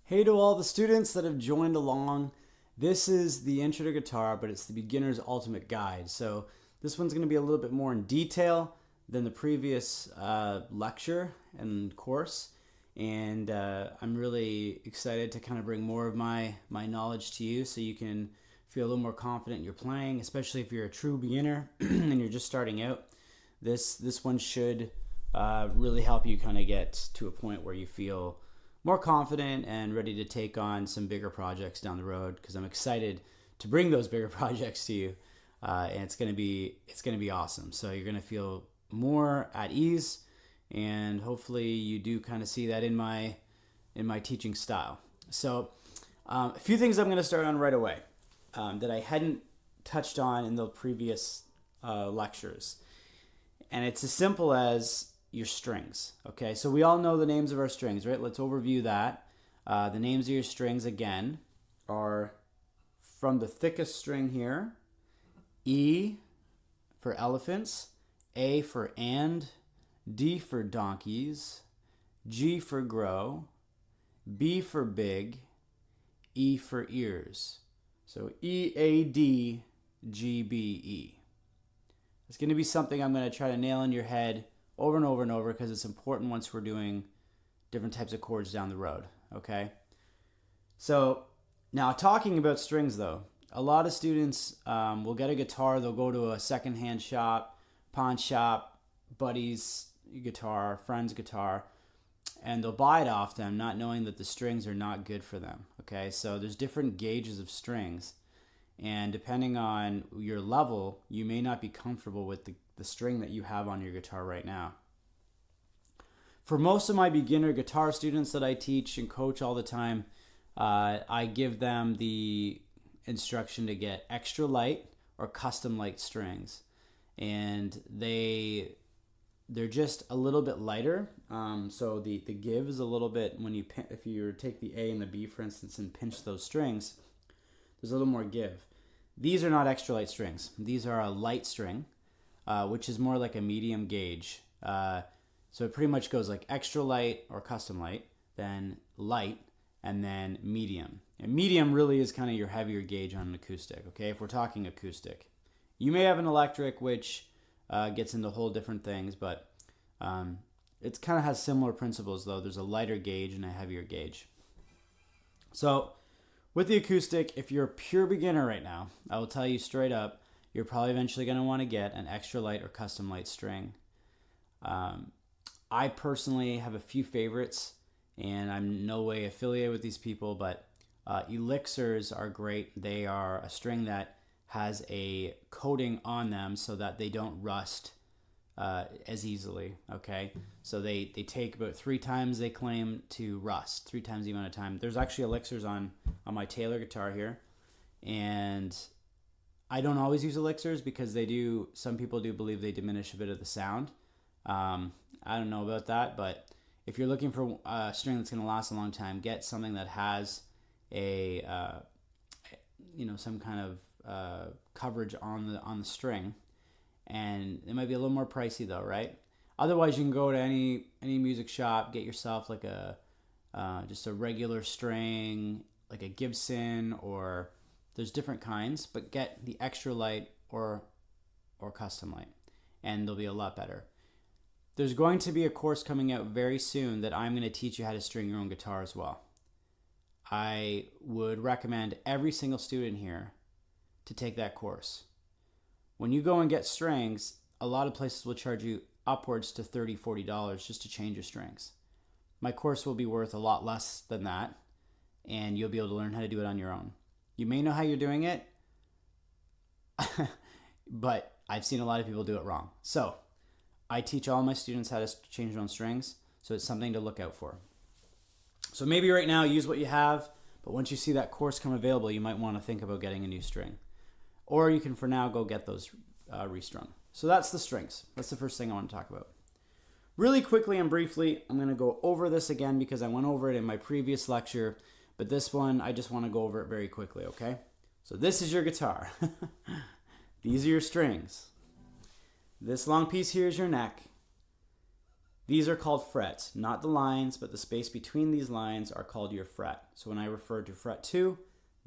Hey to all the students that have joined along. This is the Intro to Guitar, but it's the beginner's ultimate guide. So this one's going to be a little bit more in detail than the previous lecture and course. And I'm really excited to kind of bring more of my knowledge to you so you can feel a little more confident in your playing, especially if you're a true beginner and you're just starting out. This one should really help you kind of get to a point where you feel more confident and ready to take on some bigger projects down the road, because I'm excited to bring those bigger projects to you, and it's gonna be awesome. So you're gonna feel more at ease, and hopefully you do kind of see that in my teaching style. So a few things I'm gonna start on right away that I hadn't touched on in the previous lectures, and it's as simple as your strings. Okay, so we all know the names of our strings, right? Let's overview that. The names of your strings again are from the thickest string here: E for elephants, A for and, D for donkeys, G for grow, B for big, E for ears. So E, A, D, G, B, E. It's going to be something I'm going to try to nail in your head over and over and over, because it's important once we're doing different types of chords down the road, okay? So now, talking about strings though, a lot of students will get a guitar, they'll go to a secondhand shop, pawn shop, buddy's guitar, friend's guitar, and they'll buy it off them not knowing that the strings are not good for them, okay? So there's different gauges of strings, and depending on your level, you may not be comfortable with the string that you have on your guitar right now. For most of my beginner guitar students that I teach and coach all the time, I give them the instruction to get extra light or custom light strings, and they're just a little bit lighter. So the give is a little bit, if you take the A and the B, for instance, and pinch those strings, there's a little more give. These are not extra light strings. These are a light string, which is more like a medium gauge. So it pretty much goes like extra light or custom light, then light, and then medium. And medium really is kind of your heavier gauge on an acoustic, okay? If we're talking acoustic. You may have an electric, which gets into whole different things, but it kind of has similar principles, though. There's a lighter gauge and a heavier gauge. So with the acoustic, if you're a pure beginner right now, I will tell you straight up, you're probably eventually going to want to get an extra light or custom light string. I personally have a few favorites, and I'm no way affiliated with these people, but Elixirs are great. They are a string that has a coating on them so that they don't rust as easily, okay? So they take about 3 times, they claim, to rust, 3 times the amount of time. There's actually Elixirs on my Taylor guitar here, and I don't always use Elixirs because some people do believe they diminish a bit of the sound. I don't know about that, but if you're looking for a string that's going to last a long time, get something that has some kind of coverage on the string, and it might be a little more pricey though, right? Otherwise, you can go to any music shop, get yourself like just a regular string, like a Gibson, or there's different kinds, but get the extra light or custom light, and they'll be a lot better. There's going to be a course coming out very soon that I'm going to teach you how to string your own guitar as well. I would recommend every single student here to take that course. When you go and get strings, a lot of places will charge you upwards to $30, $40 just to change your strings. My course will be worth a lot less than that, and you'll be able to learn how to do it on your own. You may know how you're doing it, but I've seen a lot of people do it wrong. So I teach all my students how to change their own strings, so it's something to look out for. So maybe right now use what you have, but once you see that course come available, you might want to think about getting a new string. Or you can, for now, go get those restrung. So that's the strings. That's the first thing I want to talk about. Really quickly and briefly, I'm going to go over this again because I went over it in my previous lecture, but this one, I just want to go over it very quickly, okay? So this is your guitar. These are your strings. This long piece here is your neck. These are called frets, not the lines, but the space between these lines are called your fret. So when I refer to fret 2,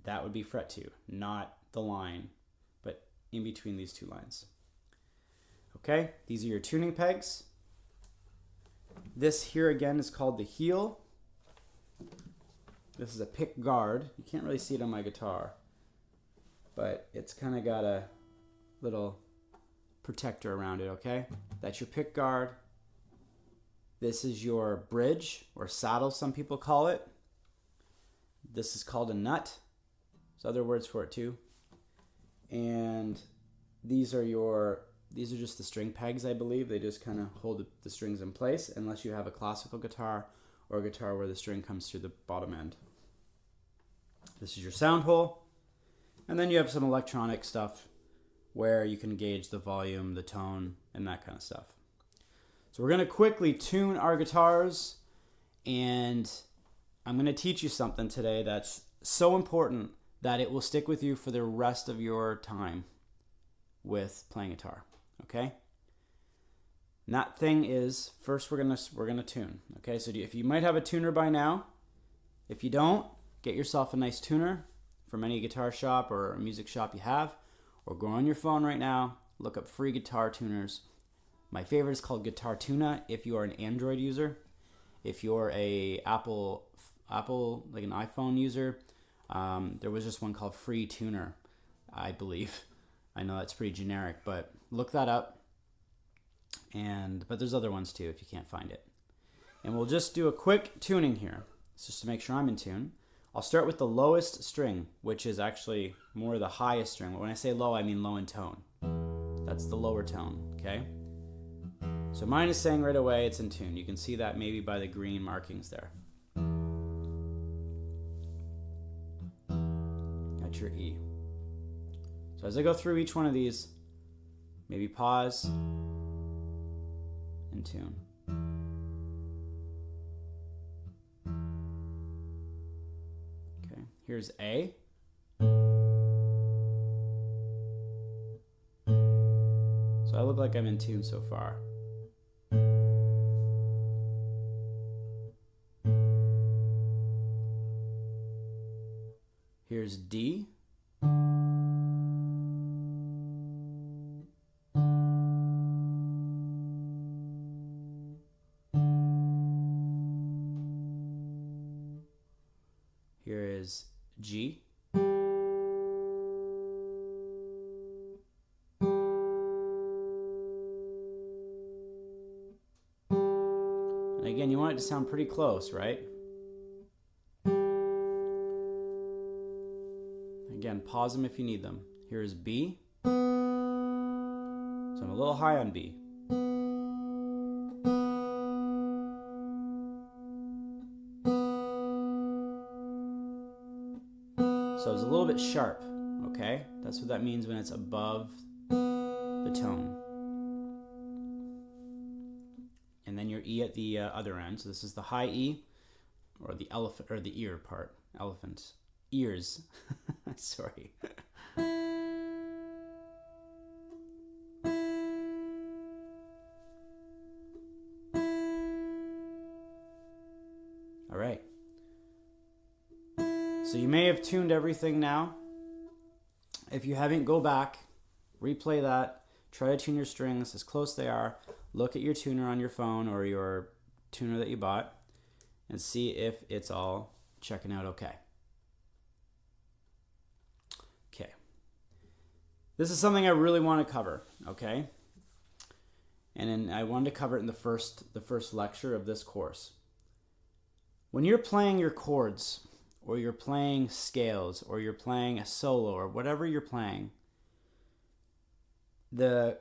that would be fret 2, not the line, but in between these two lines. Okay, these are your tuning pegs. This here again is called the heel. This is a pick guard. You can't really see it on my guitar, but it's kind of got a little protector around it, okay? That's your pick guard. This is your bridge, or saddle, some people call it. This is called a nut. There's other words for it too. And these are just the string pegs, I believe. They just kind of hold the strings in place, unless you have a classical guitar or a guitar where the string comes through the bottom end. This is your sound hole. And then you have some electronic stuff where you can gauge the volume, the tone, and that kind of stuff. So we're going to quickly tune our guitars, and I'm going to teach you something today that's so important that it will stick with you for the rest of your time with playing guitar, okay? And that thing is, first we're gonna tune, okay? So if you might have a tuner by now, if you don't, get yourself a nice tuner from any guitar shop or a music shop you have, or go on your phone right now, look up free guitar tuners. My favorite is called Guitar Tuna if you are an Android user. If you're a Apple like an iPhone user, there was just one called Free Tuner, I believe. I know that's pretty generic, but look that up. But there's other ones too if you can't find it. And we'll just do a quick tuning here. It's just to make sure I'm in tune. I'll start with the lowest string, which is actually more the highest string. But when I say low, I mean low in tone. That's the lower tone, okay? So mine is saying right away it's in tune. You can see that maybe by the green markings there. That's your E. So as I go through each one of these, maybe pause and tune. Okay, here's A. So I look like I'm in tune so far. Here's D. Here is G. And again, you want it to sound pretty close, right? Again, pause them if you need them. Here's B. So I'm a little high on B. So it's a little bit sharp, okay? That's what that means when it's above the tone. And then your E at the other end. So this is the high E, or the elephant, or the ear part. Elephant. Ears. Sorry. All right. So you may have tuned everything now. If you haven't, go back, replay that, try to tune your strings as close they are. Look at your tuner on your phone or your tuner that you bought and see if it's all checking out okay. Okay. This is something I really want to cover, okay? And then I wanted to cover it in the first lecture of this course. When you're playing your chords, or you're playing scales, or you're playing a solo, or whatever you're playing, the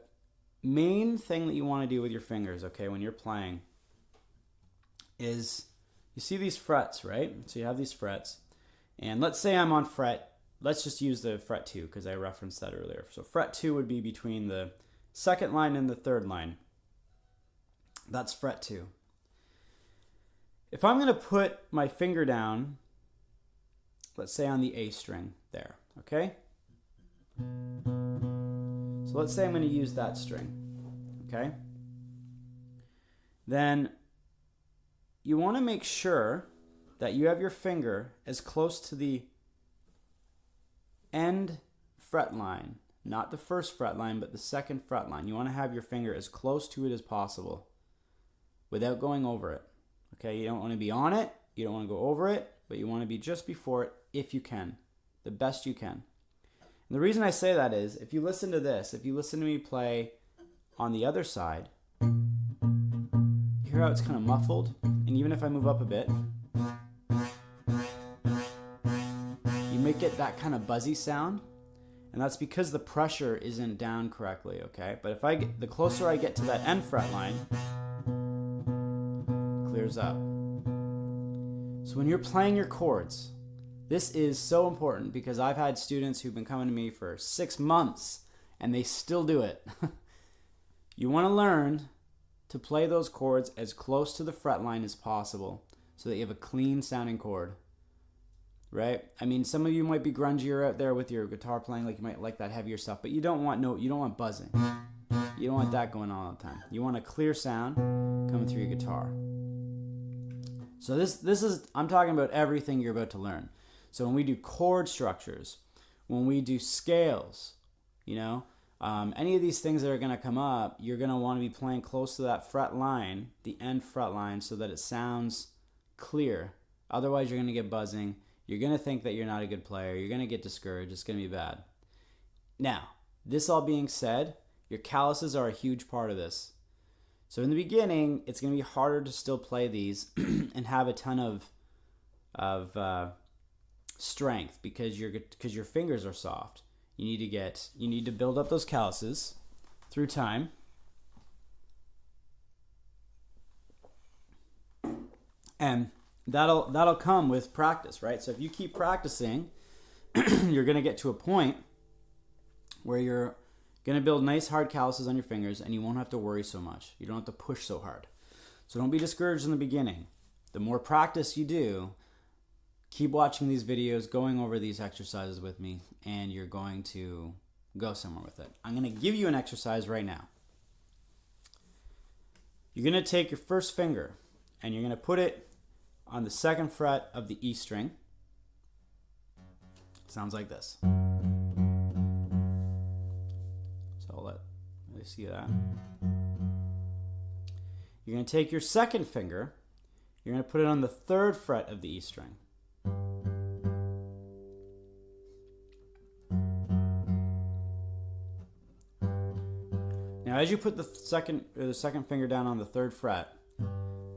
main thing that you want to do with your fingers, okay, when you're playing, is you see these frets, right? So you have these frets, and let's say I'm on fret, let's just use the fret 2 because I referenced that earlier. So fret 2 would be between the second line and the third line. That's fret 2. If I'm going to put my finger down, let's say on the A string there, okay? So let's say I'm going to use that string, okay? then you want to make sure that you have your finger as close to the end fret line, not the first fret line, but the second fret line. You want to have your finger as close to it as possible without going over it. Okay, you don't want to be on it, you don't want to go over it, but you want to be just before it if you can, the best you can. And the reason I say that is, if you listen to this, if you listen to me play on the other side, you hear how it's kind of muffled? And even if I move up a bit, you might get that kind of buzzy sound. And that's because the pressure isn't down correctly, okay? But if the closer I get to that end fret line, it clears up. So when you're playing your chords, this is so important because I've had students who've been coming to me for 6 months and they still do it. You want to learn to play those chords as close to the fret line as possible so that you have a clean sounding chord. Right? I mean, some of you might be grungier out there with your guitar playing, like you might like that heavier stuff, but you don't want buzzing. You don't want that going on all the time. You want a clear sound coming through your guitar. So this is, I'm talking about everything you're about to learn. So when we do chord structures, when we do scales, any of these things that are going to come up, you're going to want to be playing close to that fret line, the end fret line, so that it sounds clear. Otherwise, you're going to get buzzing. You're going to think that you're not a good player. You're going to get discouraged. It's going to be bad. Now, this all being said, your calluses are a huge part of this. So in the beginning, it's going to be harder to still play these and have a ton of strength because your fingers are soft. You need to build up those calluses through time. And that'll come with practice, right? So if you keep practicing, you're going to get to a point where you're going to build nice hard calluses on your fingers and you won't have to worry so much. You don't have to push so hard. So don't be discouraged in the beginning. The more practice you do, keep watching these videos, going over these exercises with me, and you're going to go somewhere with it. I'm going to give you an exercise right now. You're going to take your first finger and you're going to put it on the second fret of the E string. Sounds like this. So I'll let you see that. You're going to take your second finger, you're going to put it on the third fret of the E string. Now as you put the second finger down on the third fret,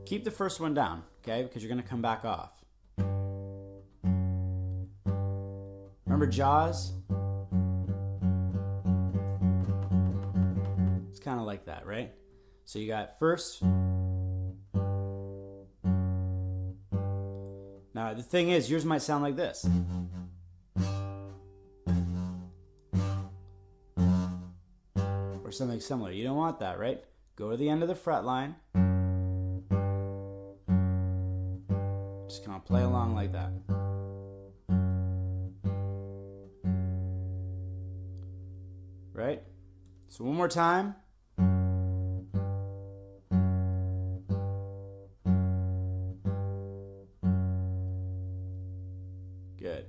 keep the first one down, okay? Because you're going to come back off. Remember Jaws? It's kind of like that, right? So you got first. Now the thing is, yours might sound like this. Or something similar. You don't want that, right? Go to the end of the fret line. Just kind of play along like that. Right? So one more time. Good.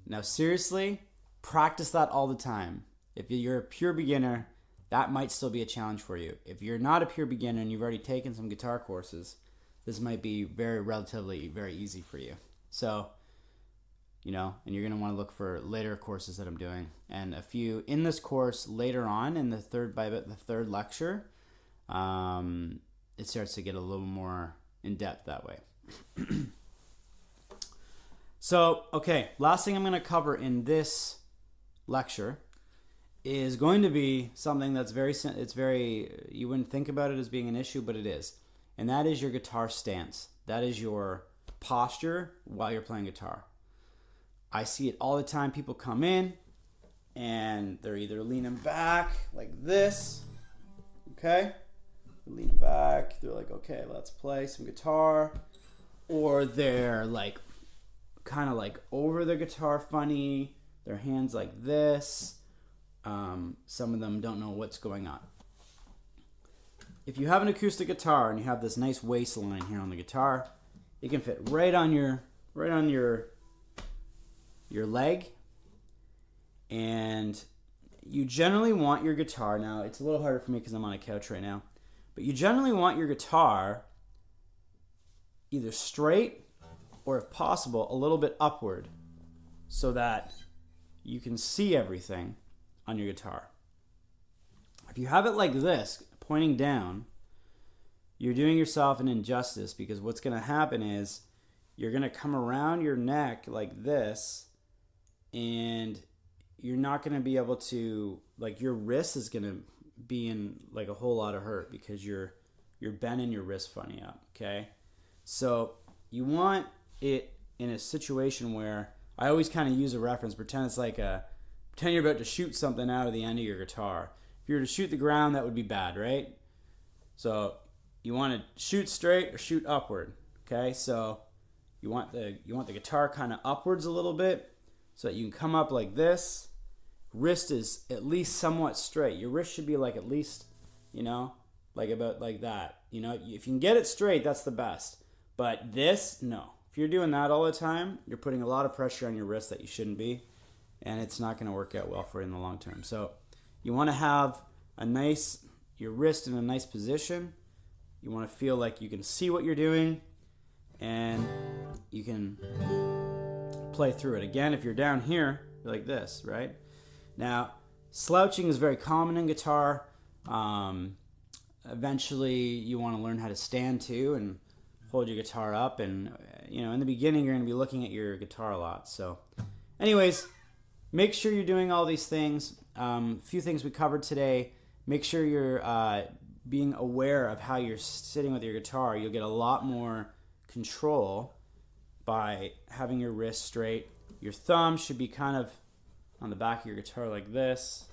Now seriously, practice that all the time. If you're a pure beginner, that might still be a challenge for you. If you're not a pure beginner and you've already taken some guitar courses, this might be relatively very easy for you. So, and you're going to want to look for later courses that I'm doing. And a few in this course later on in the third lecture, it starts to get a little more in depth that way. So, okay, last thing I'm going to cover in this lecture is going to be something that's you wouldn't think about it as being an issue, but it is. And that is your guitar stance. That is your posture while you're playing guitar. I see it all the time. People come in and they're either leaning back like this, okay? They're leaning back. They're like, okay, let's play some guitar. Or they're like kind of like over the guitar funny. Their hands like this. Some of them don't know what's going on. if you have an acoustic guitar and you have this nice waistline here on the guitar, it can fit right on your leg. And you generally want your guitar, now it's a little harder for me because I'm on a couch right now, but you generally want your guitar either straight or, if possible, a little bit upward so that you can see everything on your guitar. If you have it like this, pointing down, you're doing yourself an injustice, because what's going to happen is you're going to come around your neck like this, and you're not going to be able to, like, your wrist is going to be in like a whole lot of hurt because you're bending your wrist funny up, okay? So you want it in a situation where, I always kind of use a reference, pretend you're about to shoot something out of the end of your guitar. If you were to shoot the ground, that would be bad, right? So you want to shoot straight or shoot upward, okay? So you want the guitar kind of upwards a little bit so that you can come up like this. Wrist is at least somewhat straight. Your wrist should be like at least, like about like that. If you can get it straight, that's the best. But this, no. If you're doing that all the time, you're putting a lot of pressure on your wrist that you shouldn't be, and it's not going to work out well for you in the long term. So you want to have your wrist in a nice position. You want to feel like you can see what you're doing, and you can play through it. Again, if you're down here, you're like this, right? Now, slouching is very common in guitar. Eventually, you want to learn how to stand too and hold your guitar up. And, in the beginning, you're going to be looking at your guitar a lot. So, anyways, make sure you're doing all these things. A few things we covered today. Make sure you're being aware of how you're sitting with your guitar. You'll get a lot more control by having your wrist straight. Your thumb should be kind of on the back of your guitar like this.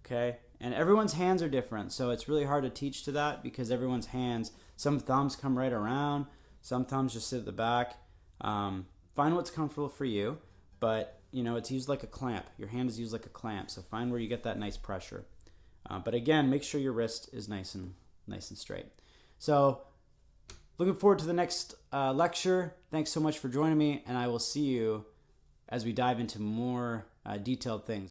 Okay? And everyone's hands are different, so it's really hard to teach to that because everyone's hands, some thumbs come right around, some thumbs just sit at the back. Find what's comfortable for you, but it's used like a clamp. Your hand is used like a clamp, so find where you get that nice pressure. But again, make sure your wrist is nice and straight. So, looking forward to the next lecture. Thanks so much for joining me, and I will see you as we dive into more detailed things.